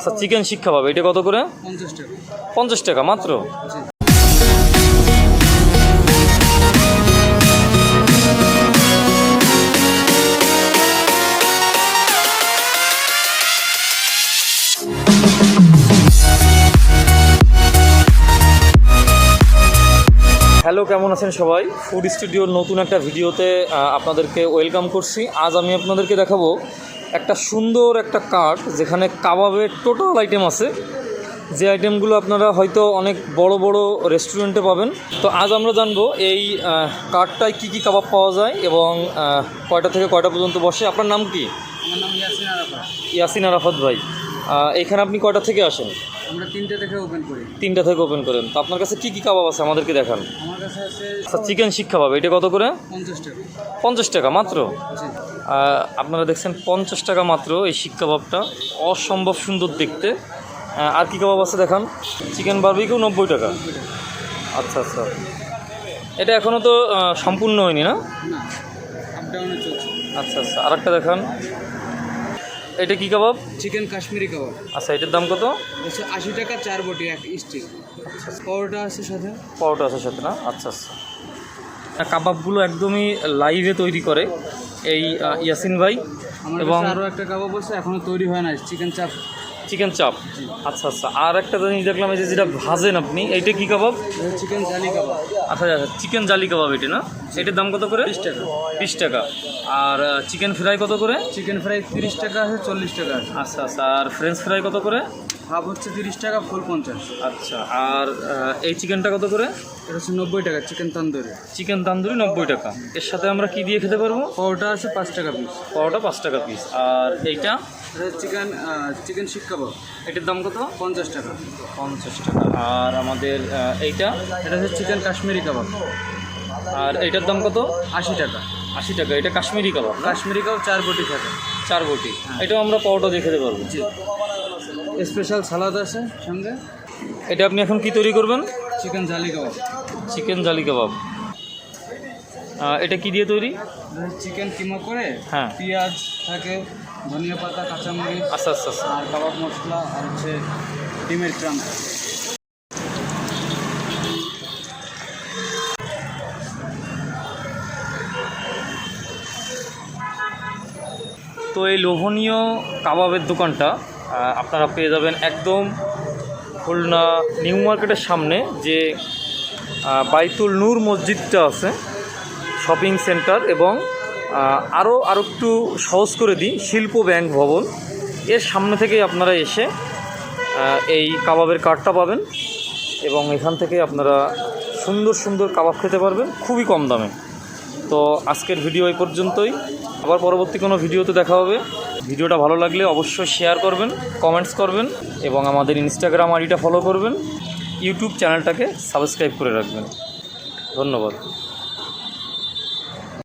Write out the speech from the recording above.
আচ্ছা, চিকেন শিক কাবাব এটা কত করে? 50 টাকা। 50 টাকা মাত্র। হ্যালো, কেমন আছেন সবাই? ফুড স্টুডিওর নতুন একটা ভিডিওতে আপনাদেরকে ওয়েলকাম করছি। আজ আমি আপনাদেরকে দেখাবো একটা সুন্দর একটা কার্ট, যেখানে কাবাবের টোটাল আইটেম আছে, যে আইটেমগুলো আপনারা হয়তো অনেক বড় বড় রেস্টুরেন্টে পাবেন। তো আজ আমরা জানবো এই কার্টটায় কী কী কাবাব পাওয়া যায় এবং কয়টা থেকে কয়টা পর্যন্ত বসে। আপনার নাম কি? আমার নাম ইয়াসিন আরাফাত। ইয়াসিন আরাফাত ভাই, এখানে আপনি কয়টা থেকে আসেন? আমরা 3টা থেকে ওপেন করি। 3টা থেকে ওপেন করেন। তো আপনার কাছে কী কী কাবাব আছে আমাদেরকে দেখান। আমার কাছে আছে আচ্ছা, চিকেন শিক কাবাব এটা কত করে? 50 টাকা। 50 টাকা মাত্র। জি। আপনারা দেখছেন 50 টাকা মাত্র এই শিক কাবাবটা, অসম্ভব সুন্দর দেখতে। আর কি কাবাব আছে দেখান। চিকেন বারবিকিউ 90 টাকা। আচ্ছা আচ্ছা, এটা এখনও তো সম্পূর্ণ হয়নি না? না, আপ ডাউনে চলছে। আচ্ছা আচ্ছা, আরেকটা দেখান। এটা কি কাবাব? চিকেন কাশ্মীরি কাবাব। আচ্ছা, এটার দাম কত? হচ্ছে 80 টাকা 4 বটি এক স্টিক। পরোটা আছে সাথে। পরোটা আছে সাথে না? আচ্ছা আচ্ছা। কাবাবগুলো একদমই লাইভে তৈরি করে এই ইয়াসিন ভাই। এবং আরও একটা কাবাব আছে, এখনো তৈরি হয় না, চিকেন চাপ। চিকেন চাপ। আচ্ছা আচ্ছা, আর একটা জিনিস দেখলাম, এই যে যেটা ভাজেন আপনি, এইটা কি কাবাব? চিকেন জালি কাবাব। আচ্ছা আচ্ছা, চিকেন জালি কাবাব এটা না? এটার দাম কত করে? 20 টাকা। 20 টাকা। আর চিকেন ফ্রাই কত করে? চিকেন ফ্রাই 30 টাকা আছে, 40 টাকা আছে। আচ্ছা আচ্ছা, আর ফ্রেঞ্চ ফ্রাই কত করে? হাফ হচ্ছে 30 টাকা, ফুল 50। আচ্ছা, আর এই চিকেনটা কত করে? এটা হচ্ছে 90 টাকা, চিকেন তন্দুরি। চিকেন তান্দুরি 90 টাকা। এর সাথে আমরা কি দিয়ে খেতে পারবো? পরোটা আছে 5 টাকা পিস। পরোটা 5 টাকা পিস। আর এইটা? এটা চিকেন শিক কাবাব। এটার দাম কত? 50 টাকা। 50 টাকা। আর আমাদের এইটা? এটা হচ্ছে চিকেন কাশ্মীরি কাবাব। আর এইটার দাম কত? 80 টাকা। 80 টাকা। এটা কাশ্মীরি কাবাব না? কাশ্মীরি কাবাব 4 বটি থাকে। 4 বটি। এটাও আমরা পরোটা দিয়ে খেতে পারবো। জি। স্পেশাল সালাদ আছে সঙ্গে। এটা আপনি এখন কি তৈরি করবেন? চিকেন জালি কাবাব। চিকেন জালি কাবাব। এটা কি দিয়ে তৈরি? চিকেন কিমা করে, হ্যাঁ, পেঁয়াজ থাকে, ধনিয়া পাতা, কাঁচামরিচ, আচ্ছা আচ্ছা আচ্ছা, আর কাবাব মশলা, আর হচ্ছে ডিমের ক্রাম্প। তো এই লোভনীয় কাবাবের দোকানটা আপনারা পেয়ে যাবেন একদম খুলনা নিউ মার্কেটের সামনে, যে বাইতুল নূর মসজিদটা আছে, শপিং সেন্টার, এবং আরও একটু সহজ করে দিই, শিল্প ব্যাংক ভবন, এর সামনে থেকেই আপনারা এসে এই কাবাবের কার্টটা পাবেন, এবং এখান থেকে আপনারা সুন্দর সুন্দর কাবাব খেতে পারবেন খুবই কম দামে। তো আজকের ভিডিও এই পর্যন্তই। আবার পরবর্তী কোনো ভিডিওতে দেখা হবে। ভিডিওটা ভালো লাগলে অবশ্যই শেয়ার করবেন, কমেন্টস করবেন, এবং আমাদের ইনস্টাগ্রাম আইডিটা ফলো করবেন, ইউটিউব চ্যানেলটাকে সাবস্ক্রাইব করে রাখবেন। ধন্যবাদ।